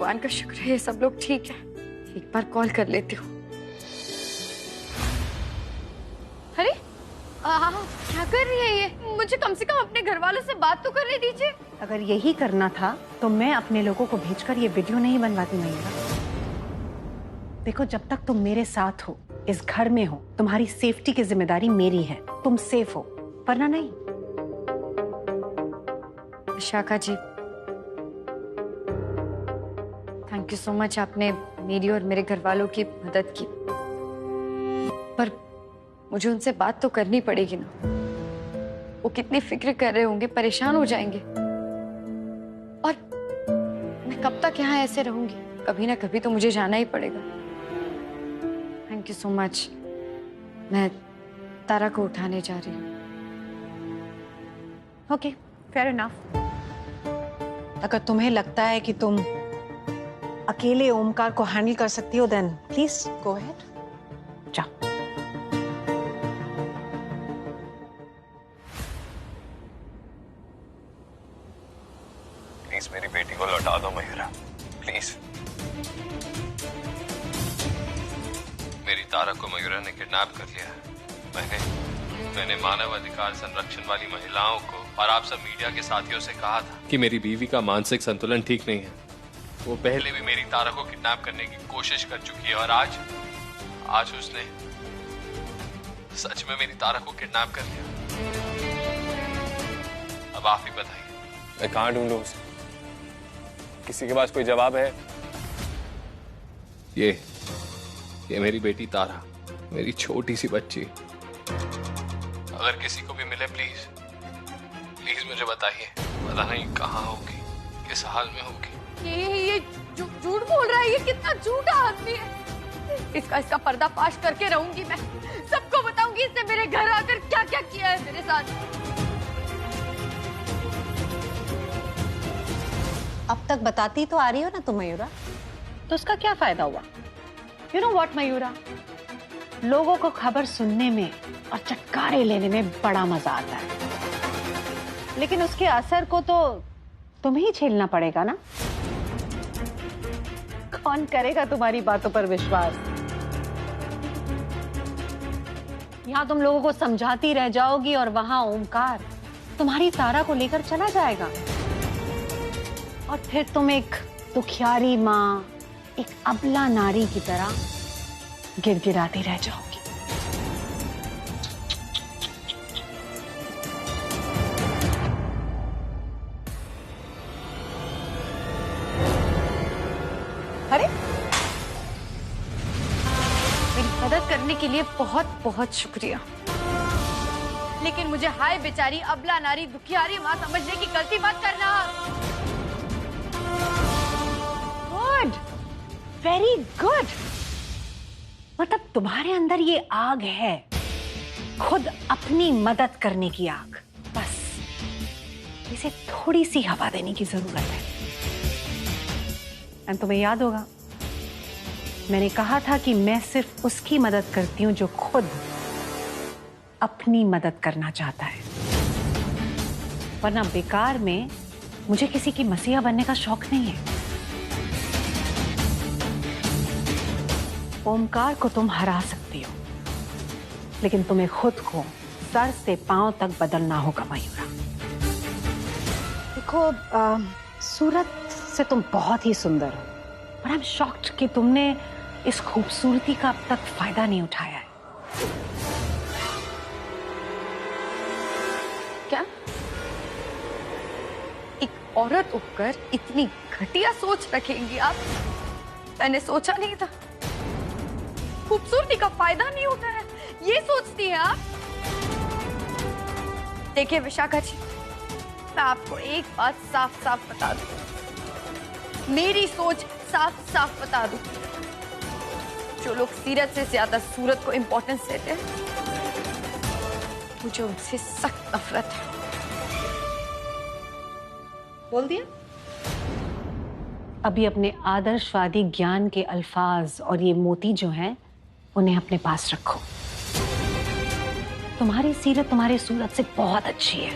भगवान का शुक्र है ये सब लोग ठीक है। एक बार कॉल कर लेती हूँ। अरे क्या कर रही है ये? मुझे कम से कम अपने घर वालों से बात तो करने दीजिए। अगर यही करना था तो मैं अपने लोगों को भेजकर ये वीडियो नहीं बनवाती मयूरा। देखो, जब तक तुम मेरे साथ हो, इस घर में हो, तुम्हारी सेफ्टी की जिम्मेदारी मेरी है। तुम सेफ हो, वरना नहीं। Vishakha ji, thank you so much, आपने मेरी और मेरे घर वालों की मदद की। पर मुझे उनसे बात तो करनी पड़ेगी ना। वो कितनी फिक्र कर रहे होंगे, परेशान हो जाएंगे। और मैं कब तक यहाँ ऐसे रहूंगी? कभी ना कभी तो मुझे जाना ही पड़ेगा। Thank you so much. मैं तारा को उठाने जा रही हूँ। Okay, fair enough. अगर तुम्हें लगता है कि तुम अकेले ओमकार को हैंडल कर सकती हो, देन प्लीज गो अहेड। जाओ। प्लीज मेरी बेटी को लौटा दो मयूरा, प्लीज। मेरी तारा को मयूरा ने किडनैप कर लिया। मैंने मानव अधिकार संरक्षण वाली महिलाओं को और आप सब मीडिया के साथियों से कहा था कि मेरी बीवी का मानसिक संतुलन ठीक नहीं है। वो पहले भी मेरी तारा को किडनैप करने की कोशिश कर चुकी है और आज उसने सच में मेरी तारा को किडनैप कर लिया। अब आप ही बताइए, मैं कहां ढूंढूं उसे? किसी के पास कोई जवाब है? ये मेरी बेटी तारा, मेरी छोटी सी बच्ची। अगर किसी को भी मिले प्लीज मुझे बताइए। पता नहीं कहाँ होगी, किस हाल में होगी। ये झूठ बोल रहा है। ये कितना झूठा आदमी है। इसका पर्दाफाश करके रहूंगी मैं। सबको बताऊंगी इसने मेरे घर आकर क्या क्या किया है मेरे साथ। अब तक बताती तो आ रही हो ना तुम मयूरा, तो उसका क्या फायदा हुआ? यू नो व्हाट मयूरा, लोगों को खबर सुनने में और चटकारे लेने में बड़ा मजा आता है, लेकिन उसके असर को तो तुम्हें ही झेलना पड़ेगा ना। कौन करेगा तुम्हारी बातों पर विश्वास? यहाँ तुम लोगों को समझाती रह जाओगी और वहां ओमकार तुम्हारी तारा को लेकर चला जाएगा और फिर तुम एक दुखियारी माँ, एक अबला नारी की तरह गिड़गिड़ाती रह जाओगी। अरे, मेरी मदद करने के लिए बहुत बहुत शुक्रिया, लेकिन मुझे हाय बेचारी, अबला नारी, दुखियारी माँ समझने की गलती मत करना। Good, very good. मतलब तुम्हारे अंदर ये आग है, खुद अपनी मदद करने की आग। बस इसे थोड़ी सी हवा देने की जरूरत है। एंड तुम्हें याद होगा, मैंने कहा था कि मैं सिर्फ उसकी मदद करती हूं जो खुद अपनी मदद करना चाहता है, वरना बेकार में मुझे किसी की मसीहा बनने का शौक नहीं है। ओमकार को तुम हरा सकती हो, लेकिन तुम्हें खुद को सर से पांव तक बदलना होगा मयूरा। देखो, सूरत से तुम बहुत ही सुंदर हो, पर आई एम शॉक्ड कि तुमने इस खूबसूरती का अब तक फायदा नहीं उठाया है। क्या एक औरत होकर इतनी घटिया सोच रखेंगी आप? मैंने सोचा नहीं था। खूबसूरती का फायदा नहीं उठाया, ये सोचती है आप? देखिए विशाखा जी, मैं आपको एक बात साफ साफ बता दूं, मेरी सोच साफ साफ बता दूं। जो लोग सीरत से ज्यादा सूरत को इंपॉर्टेंस देते हैं, मुझे उनसे सख्त नफरत है। बोल दिया? अभी अपने आदर्शवादी ज्ञान के अल्फाज और ये मोती जो हैं, उन्हें अपने पास रखो। तुम्हारी सीरत तुम्हारी सूरत से बहुत अच्छी है,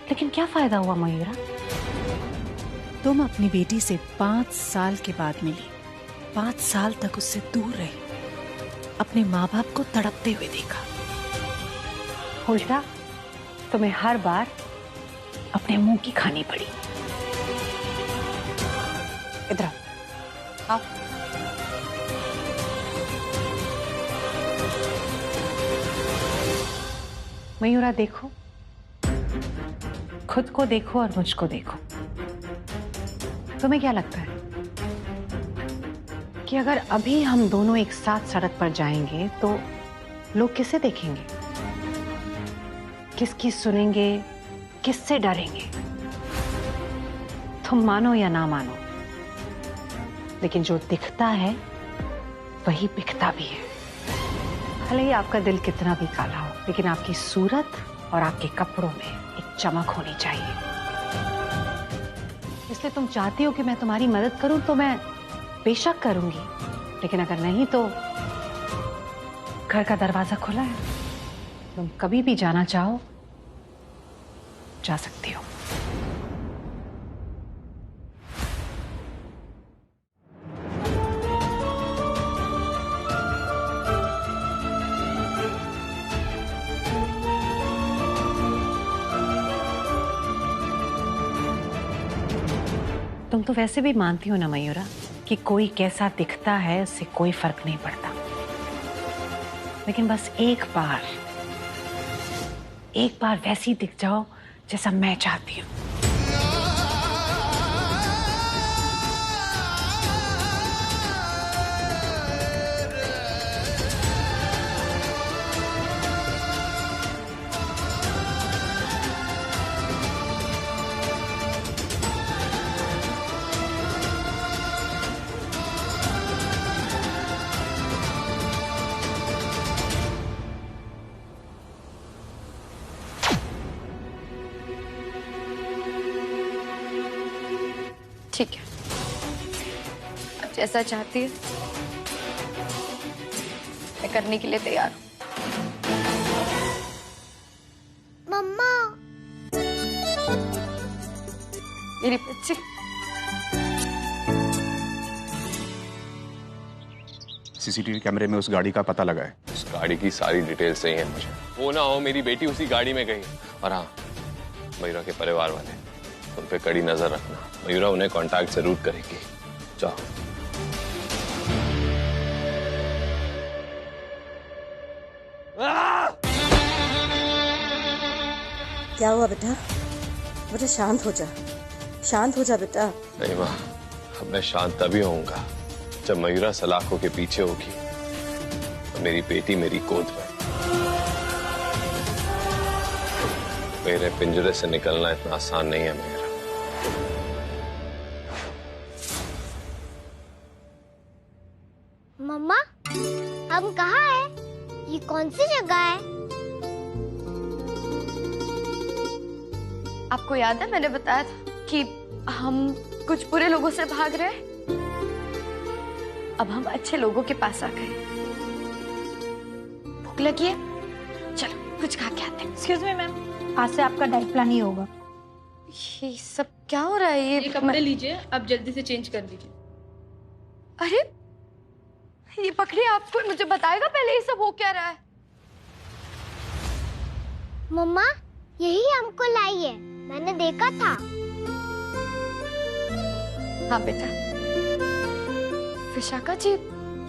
लेकिन क्या फायदा हुआ मयूरा? तुम अपनी बेटी से 5 साल के बाद मिली, 5 साल तक उससे दूर रही, अपने माँ बाप को तड़पते हुए देखा। उल्टा तुम्हें हर बार अपने मुंह की खानी पड़ी। इधर आओ। मयूरा देखो, खुद को देखो और मुझको देखो। तुम्हें क्या लगता है कि अगर अभी हम दोनों एक साथ सड़क पर जाएंगे तो लोग किसे देखेंगे, किसकी सुनेंगे, किससे डरेंगे? तुम मानो या ना मानो, लेकिन जो दिखता है वही बिकता भी है। भले ही आपका दिल कितना भी काला हो, लेकिन आपकी सूरत और आपके कपड़ों में एक चमक होनी चाहिए। इसलिए तुम चाहती हो कि मैं तुम्हारी मदद करूं तो मैं बेशक करूंगी, लेकिन अगर नहीं तो घर का दरवाजा खुला है, तुम कभी भी जाना चाहो जा सकती हो। तुम तो वैसे भी मानती हो ना मयूरा कि कोई कैसा दिखता है उससे कोई फर्क नहीं पड़ता, लेकिन बस एक बार वैसी दिख जाओ जैसा मैं चाहती हूँ। ठीक है, अब जैसा चाहती है मैं करने के लिए तैयार हूँ। मम्मा, मेरी बच्ची, सीसीटीवी कैमरे में उस गाड़ी का पता लगा है। उस गाड़ी की सारी डिटेल सही है मुझे। वो ना हो मेरी बेटी उसी गाड़ी में गई। और हाँ, मयूरा के परिवार वाले उन पे कड़ी नजर रखना। मयूरा उन्हें कांटेक्ट जरूर करेगी। जाओ। क्या हुआ बेटा? बेटा शांत हो जा, शांत हो जा बेटा। नहीं माँ, अब मैं शांत तभी होऊंगा जब मयूरा सलाखों के पीछे होगी और मेरी बेटी मेरी गोद में। मेरे पिंजरे से निकलना इतना आसान नहीं है मेरा। मम्मा, हम कहाँ हैं? ये कौन सी जगह है? आपको याद है मैंने बताया था कि हम कुछ बुरे लोगों से भाग रहे हैं? अब हम अच्छे लोगों के पास आ गए। भूख लगी है, चलो कुछ खा के आते हैं। एक्सक्यूज मी मैम, आज से आपका डाइट प्लान ही होगा। ये सब क्या हो रहा है? ये कपड़े लीजिए, आप जल्दी से चेंज कर लीजिए। अरे ये पकड़िए, आपको मुझे बताएगा पहले ये सब हो क्या रहा है? मम्मा, यही हमको लाई है, मैंने देखा था। हाँ बेटा। विशाखा जी,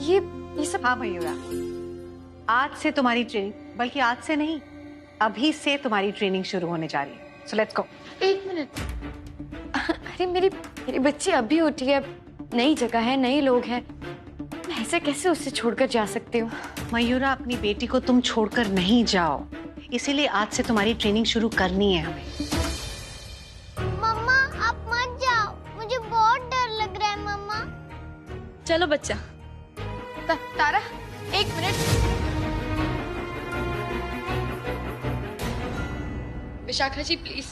ये सब। हाँ मयूरा, आज से तुम्हारी ट्रेनिंग, बल्कि आज से नहीं, अभी से तुम्हारी ट्रेनिंग शुरू होने जा रही है। So let's go. एक मिनट। अरे मेरी बच्ची अभी उठी है, नई जगह है, नए लोग हैं, मैं ऐसे कैसे उससे छोड़कर जा सकती हूँ? मयूरा, अपनी बेटी को तुम छोड़कर नहीं जाओ, इसीलिए आज से तुम्हारी ट्रेनिंग शुरू करनी है हमें। मम्मा, आप मत जाओ, मुझे बहुत डर लग रहा है मम्मा। चलो बच्चा। तारा, एक मिनट। विशाखा जी प्लीज,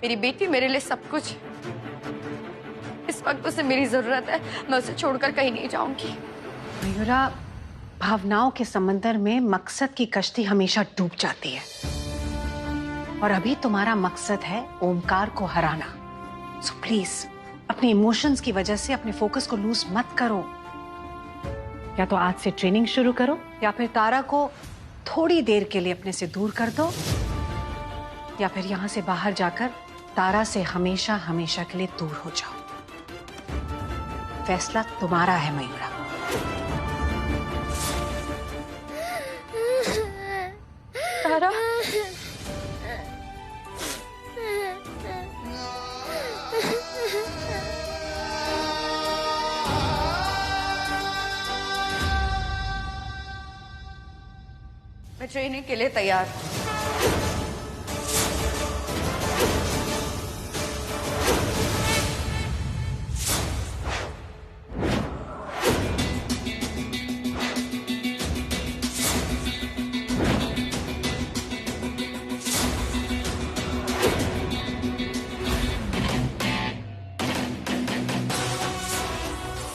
मेरी बेटी मेरे लिए सब कुछ। इस वक्त उसे मेरी जरूरत है, मैं उसे छोड़कर कहीं नहीं जाऊंगी। मयूरा, भावनाओं के समंदर में मकसद की कश्ती हमेशा डूब जाती है। और अभी तुम्हारा मकसद है ओमकार को हराना। सो प्लीज अपने इमोशंस की वजह से अपने फोकस को लूज मत करो। या तो आज से ट्रेनिंग शुरू करो या फिर तारा को थोड़ी देर के लिए अपने से दूर कर दो, या फिर यहां से बाहर जाकर तारा से हमेशा हमेशा के लिए दूर हो जाओ। फैसला तुम्हारा है मयूरा। तारा, मैं ट्रेनिंग के लिए तैयार हूं।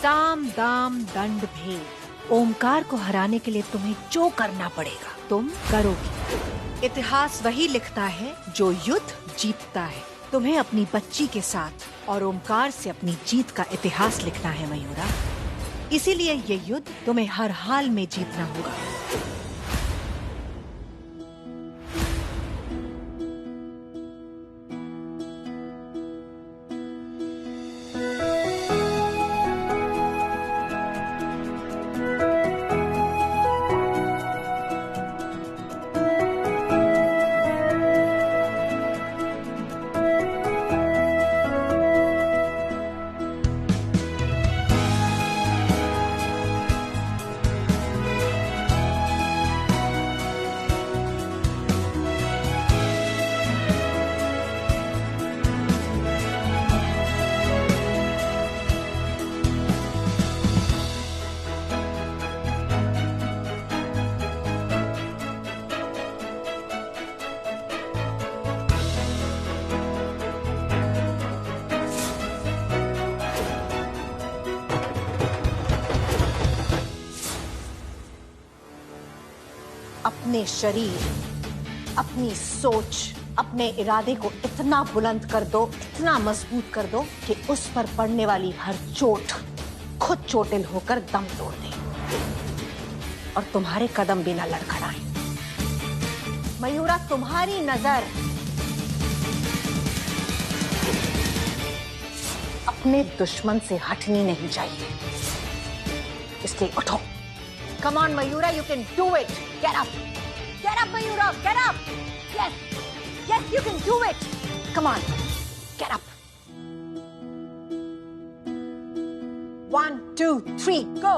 साम दाम दंड भेद। ओमकार को हराने के लिए तुम्हें जो करना पड़ेगा तुम करोगी। इतिहास वही लिखता है जो युद्ध जीतता है। तुम्हें अपनी बच्ची के साथ और ओमकार से अपनी जीत का इतिहास लिखना है मयूरा। इसीलिए ये युद्ध तुम्हें हर हाल में जीतना होगा। अपने शरीर, अपनी सोच, अपने इरादे को इतना बुलंद कर दो, इतना मजबूत कर दो कि उस पर पड़ने वाली हर चोट खुद चोटिल होकर दम तोड़ दे और तुम्हारे कदम भी न लड़खड़ाएं। मयूरा, तुम्हारी नजर अपने दुश्मन से हटनी नहीं चाहिए, इसलिए उठो। Come on, Mayura, you can do it. Get up. Get up, Mayura. Get up. Yes. Yes, you can do it. Come on. Get up. 1, 2, 3, go.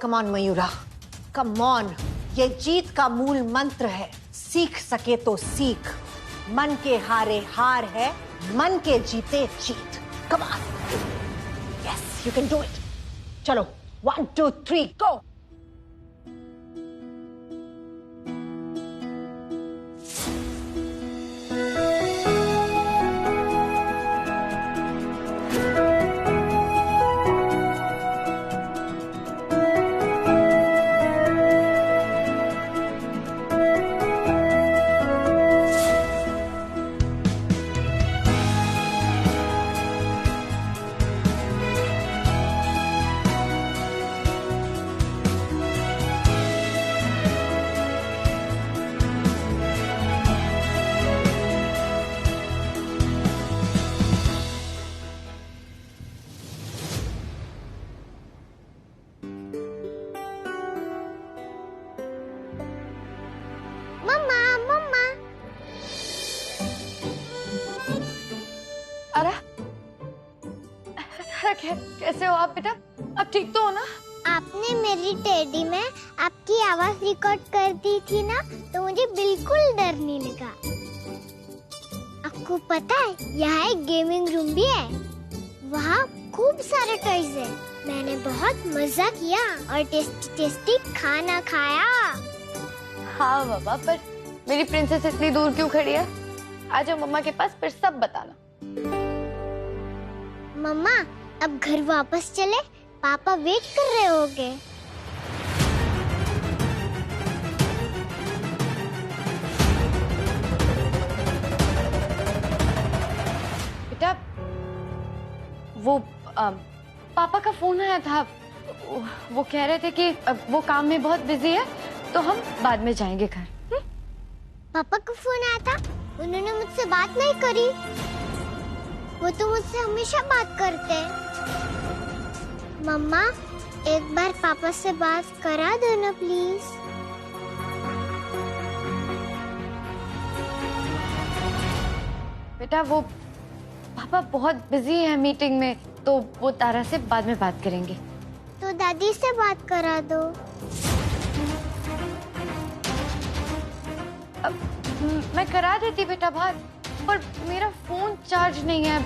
Come on, Mayura. Come on. ये जीत का मूल मंत्र है। सीख सके तो सीख। मन के हारे हार है, मन के जीते जीत। Come on. Yes, you can do it. चलो, 1, 2, 3, go. कैसे हो आप बेटा? आप ठीक तो हो ना? आपने मेरी टेडी में आपकी आवाज रिकॉर्ड कर दी थी ना, तो मुझे बिल्कुल डर नहीं लगा। आपको पता है यहाँ एक गेमिंग रूम भी है, वहाँ खूब सारे टॉयज है। मैंने बहुत मजा किया और टेस्टी टेस्टी खाना खाया। हाँ बाबा, पर मेरी प्रिंसेस इतनी दूर क्यों खड़ी है? आ जाओ मम्मा के पास, फिर सब बताना। मम्मा अब घर वापस चले, पापा वेट कर रहे होंगे। बेटा वो पापा का फोन आया था, वो कह रहे थे कि वो काम में बहुत बिजी है, तो हम बाद में जाएंगे घर। पापा का फोन आया था, उन्होंने मुझसे बात नहीं करी। वो तो मुझसे हमेशा बात करते। मम्मा एक बार पापा से बात करा दो ना प्लीज। बेटा वो पापा बहुत बिजी है मीटिंग में, तो वो तारा से बाद में बात करेंगे। तो दादी से बात करा दो। मैं करा देती बेटा बात, पर मेरा फोन चार्ज नहीं है,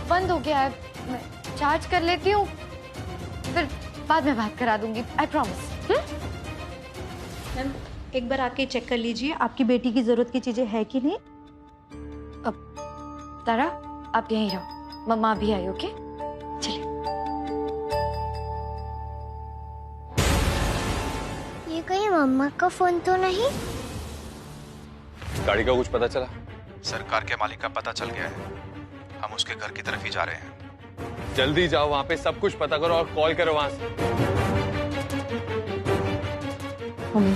बंद हो गया है। मैं चार्ज कर लेती हूँ, फिर बाद में बात करा दूंगी, आई प्रॉमिस। मैम एक बार आके चेक कर लीजिए आपकी बेटी की जरूरत की चीजें है कि नहीं। तारा आप यहीं रहो, मम्मा भी आई। ओके चलिए। ये कहीं मम्मा का फोन तो नहीं? गाड़ी का कुछ पता चला? सर कार के मालिक का पता चल गया है, हम उसके घर की तरफ ही जा रहे हैं। जल्दी जाओ, वहां पे सब कुछ पता करो और कॉल करो वहां से। मम्मी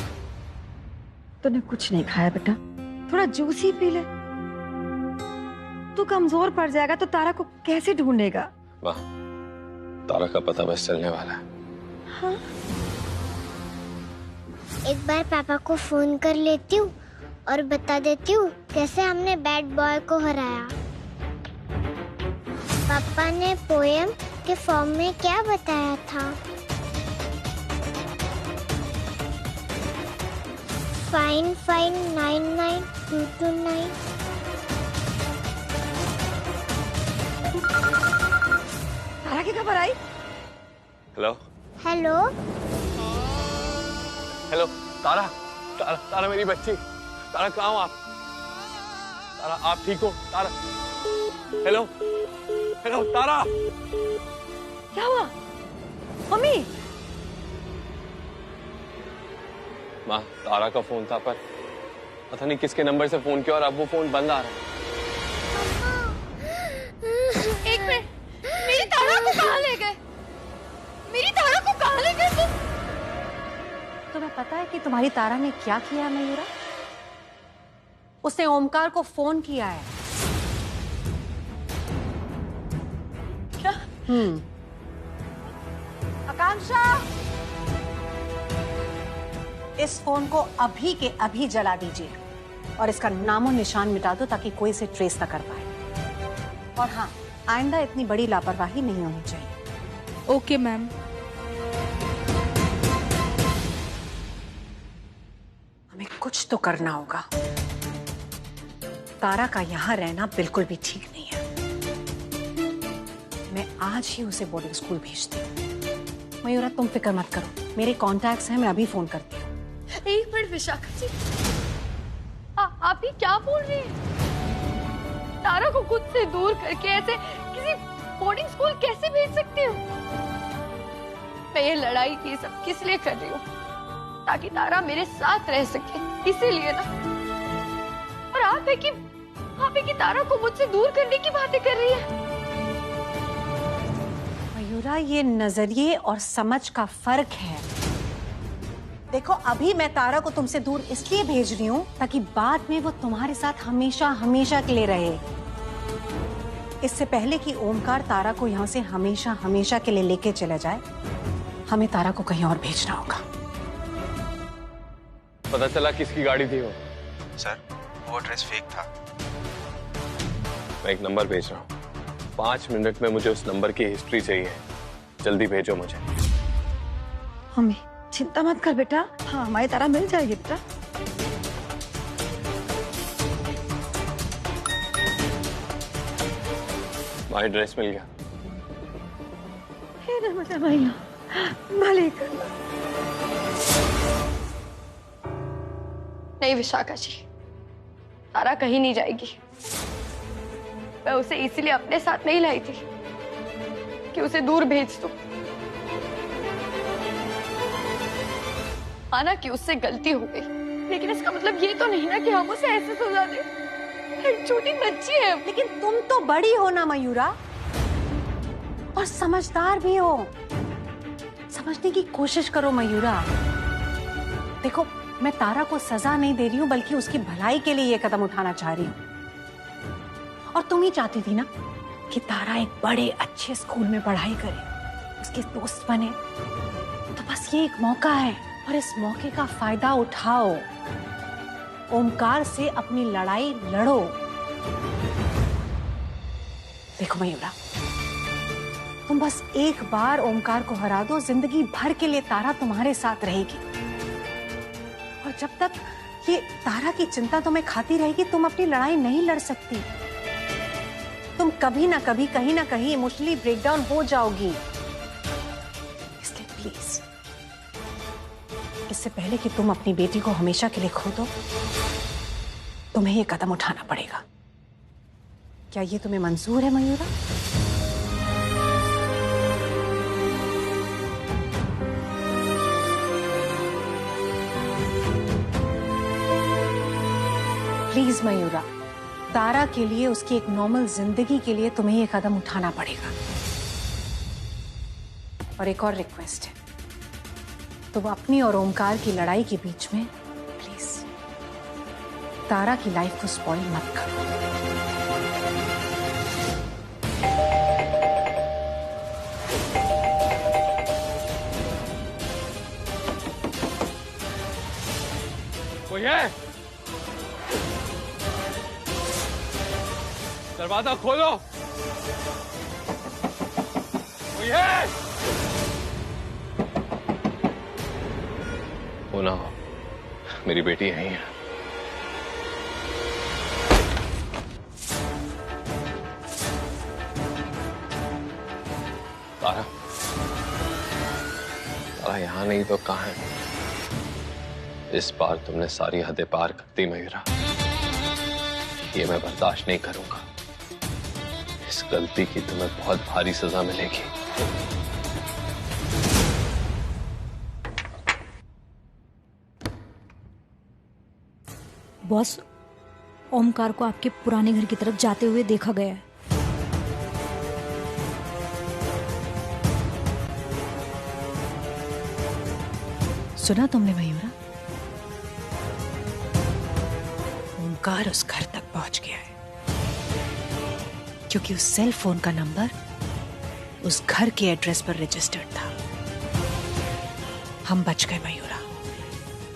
तूने कुछ नहीं खाया बेटा, थोड़ा जूस ही पी ले। तू कमजोर पड़ जाएगा तो तारा को कैसे ढूंढेगा? वाह, तारा का पता बस चलने वाला है। हाँ? एक बार पापा को फोन कर लेती हूँ और बता देती हूँ कैसे हमने बैड बॉय को हराया। पापा ने पोएम के फॉर्म में क्या बताया था? Fine fine 99229। तारा की खबर आई? हेलो हेलो हेलो, तारा तारा तारा मेरी बच्ची, तारा कहाँ हो आप? तारा आप ठीक हो? तारा हेलो हेलो तारा। क्या हुआ मम्मी? माँ तारा का फोन था, पर पता नहीं किसके नंबर से फोन किया और अब वो फोन बंद आ रहा है। एक मिनट, मेरी तारा को कहाँ ले गए? मेरी तारा को कहाँ ले गए तुम? तुम्हें पता है कि तुम्हारी तारा ने क्या किया है मयूरा? उसने ओमकार को फोन किया है। क्या? आकांक्षा, इस फोन को अभी के अभी जला दीजिए और इसका नामो निशान मिटा दो ताकि कोई इसे ट्रेस ना कर पाए। और हाँ, आइंदा इतनी बड़ी लापरवाही नहीं होनी चाहिए। Okay ma'am. हमें कुछ तो करना होगा। तारा का यहाँ रहना बिल्कुल भी ठीक नहीं है। मैं आज ही उसे बोर्डिंग स्कूल भेजती हूँ। मयूरा तुम फिक्र मत करो, मेरे कॉन्टैक्ट्स हैं, मैं अभी फोन करती हूँ। एक मिनट विशाखा जी, आप ही क्या बोल रही हैं? तारा को खुद से दूर करके ऐसे किसी बोर्डिंग स्कूल कैसे भेज सकती हूँ? मैं ये लड़ाई ये सब किस लिए कर रही हूँ? ताकि तारा मेरे साथ रह सके, इसीलिए ना। और आप है कि तारा को मुझसे दूर करने की बातें कर रही है। मयूरा, ये नजरिए और समझ का फर्क है। देखो, अभी मैं तारा को तुमसे दूर इसलिए भेज रही हूँ ताकि बाद में वो तुम्हारे साथ हमेशा हमेशा के लिए रहे। इससे पहले कि ओमकार तारा को यहाँ से हमेशा हमेशा के लिए लेके चला जाए, हमें तारा को कहीं और भेजना होगा। पता चला किसकी गाड़ी थी वो? सर वो ड्रेस फेक था। मैं एक नंबर भेज रहा हूँ, 5 मिनट में मुझे उस नंबर की हिस्ट्री चाहिए। जल्दी भेजो मुझे। मम्मी चिंता मत कर बेटा, हाँ हमारी तारा मिल जाएगी बेटा। भाई ड्रेस मिल गया। भैया मालिक। नहीं विशाखा जी, तारा कहीं नहीं जाएगी। मैं उसे इसीलिए अपने साथ नहीं लाई थी कि उसे दूर भेज दूं। माना कि उससे गलती हो गई, लेकिन इसका मतलब ये तो नहीं ना कि हम उसे ऐसे सजा दें। एक छोटी बच्ची है। लेकिन तुम तो बड़ी हो ना मयूरा, और समझदार भी हो। समझने की कोशिश करो मयूरा। देखो, मैं तारा को सजा नहीं दे रही हूँ, बल्कि उसकी भलाई के लिए ये कदम उठाना चाह रही हूँ। और तुम ही चाहती थी ना कि तारा एक बड़े अच्छे स्कूल में पढ़ाई करे, उसके दोस्त बने। तो बस ये एक मौका है, और इस मौके का फायदा उठाओ। ओमकार से अपनी लड़ाई लड़ो। देखो मयूरा, तुम बस एक बार ओमकार को हरा दो, जिंदगी भर के लिए तारा तुम्हारे साथ रहेगी। और जब तक ये तारा की चिंता तुम्हें खाती रहेगी, तुम अपनी लड़ाई नहीं लड़ सकती। तुम कभी ना कभी, कहीं ना कहीं इमोशनली ब्रेकडाउन हो जाओगी। इसलिए प्लीज, इससे पहले कि तुम अपनी बेटी को हमेशा के लिए खो दो, तुम्हें ये कदम उठाना पड़ेगा। क्या ये तुम्हें मंजूर है मयूरा? प्लीज मयूरा, तारा के लिए, उसकी एक नॉर्मल जिंदगी के लिए तुम्हें ये कदम उठाना पड़ेगा। और एक और रिक्वेस्ट है, तुम अपनी और ओमकार की लड़ाई के बीच में प्लीज तारा की लाइफ को स्पॉइल मत करो। कोई है? दरवाजा खोलो। कोई है? वो ना हो, मेरी बेटी यहीं है। तारा, तारा यहाँ नहीं तो कहाँ है? इस बार तुमने सारी हदें पार कर दी मयूरा। ये मैं बर्दाश्त नहीं करूंगा। इस गलती की तुम्हें बहुत भारी सजा मिलेगी। बॉस, ओमकार को आपके पुराने घर की तरफ जाते हुए देखा गया है। सुना तुमने मयूरा? ओमकार उस घर तक पहुंच गया है, क्योंकि उस सेल फोन का नंबर उस घर के एड्रेस पर रजिस्टर्ड था। हम बच गए मयूरा,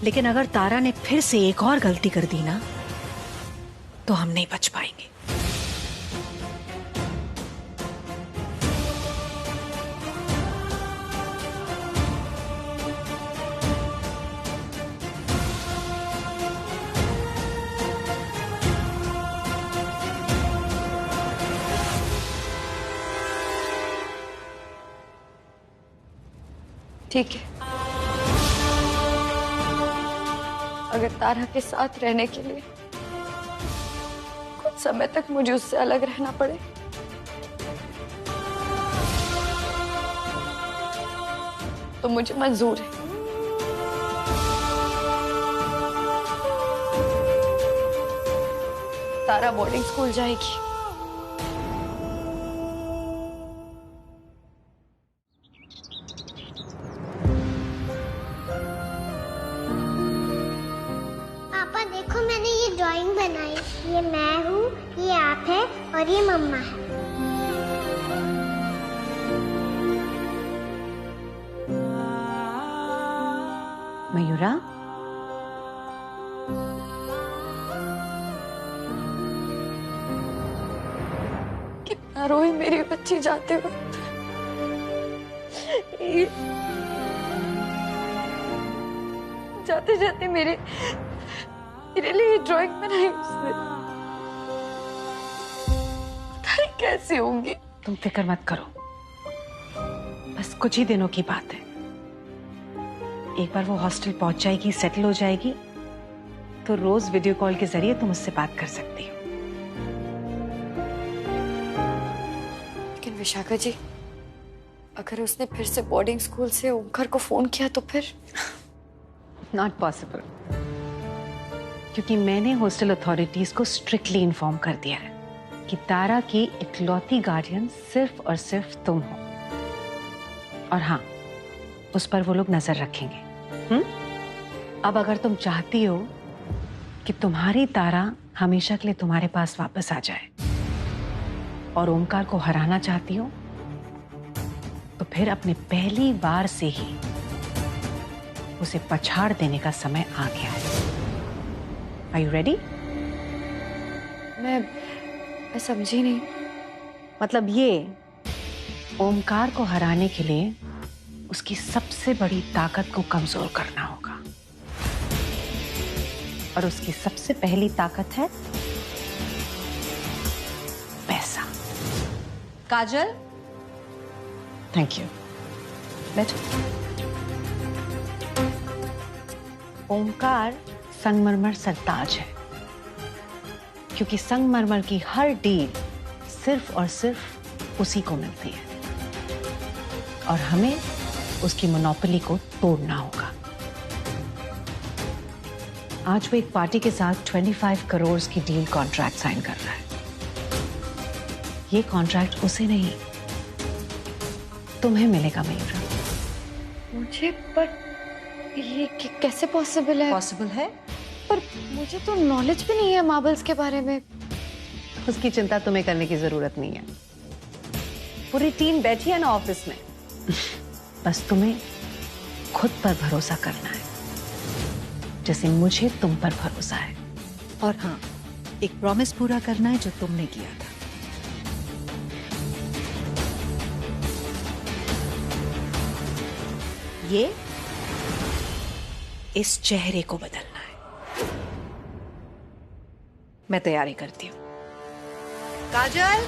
लेकिन अगर तारा ने फिर से एक और गलती कर दी ना, तो हम नहीं बच पाएंगे। ठीक है, अगर तारा के साथ रहने के लिए कुछ समय तक मुझे उससे अलग रहना पड़े, तो मुझे मंजूर है। तारा बोर्डिंग स्कूल जाएगी। पापा देखो, मैंने ये ड्राइंग बनाई। ये मैं हूँ, ये आप है और ये मम्मा है। मयूरा, कितना रोई मेरी बच्ची जाते वक्त। जाते जाते मेरे लिए ड्राइंग बनाई उसने। पता नहीं कैसी होंगी। तुम फिक्र मत करो, बस कुछ ही दिनों की बात है। एक बार वो हॉस्टल पहुंच जाएगी, सेटल हो जाएगी, तो रोज वीडियो कॉल के जरिए तुम उससे बात कर सकती हो। लेकिन विशाखा जी, अगर उसने फिर से बोर्डिंग स्कूल से ओमकार को फोन किया तो फिर? नॉट पॉसिबल, क्योंकि मैंने हॉस्टल अथॉरिटीज को स्ट्रिक्टली इन्फॉर्म कर दिया है कि तारा की इकलौती गार्डियन सिर्फ और सिर्फ तुम हो। और हाँ, उस पर वो लोग नजर रखेंगे। अब अगर तुम चाहती हो कि तुम्हारी तारा हमेशा के लिए तुम्हारे पास वापस आ जाए और ओमकार को हराना चाहती हो, तो फिर अपने पहली बार से ही उसे पछाड़ देने का समय आ गया है। Are you ready? मैं समझी नहीं। मतलब ये, ओमकार को हराने के लिए उसकी सबसे बड़ी ताकत को कमजोर करना होगा, और उसकी सबसे पहली ताकत है पैसा। काजल, थैंक यू। बैठो। ओमकार संगमरमर सरताज है, क्योंकि संगमरमर की हर डील सिर्फ और सिर्फ उसी को मिलती है, और हमें उसकी मोनोपोली को तोड़ना होगा। आज वो एक पार्टी के साथ 25 करोड़ की डील कॉन्ट्रैक्ट साइन कर रहा है। ये कॉन्ट्रैक्ट उसे नहीं, तुम्हें मिलेगा मयूरा। मुझे? पर ये कैसे पॉसिबल है? पॉसिबल है, पर मुझे तो नॉलेज भी नहीं है मार्बल्स के बारे में। उसकी चिंता तुम्हें करने की जरूरत नहीं है, पूरी टीम बैठी है ना ऑफिस में। बस तुम्हें खुद पर भरोसा करना है, जैसे मुझे तुम पर भरोसा है। और हाँ, एक प्रॉमिस पूरा करना है जो तुमने किया था। ये इस चेहरे को बदलना है। मैं तैयारी करती हूँ। काजल,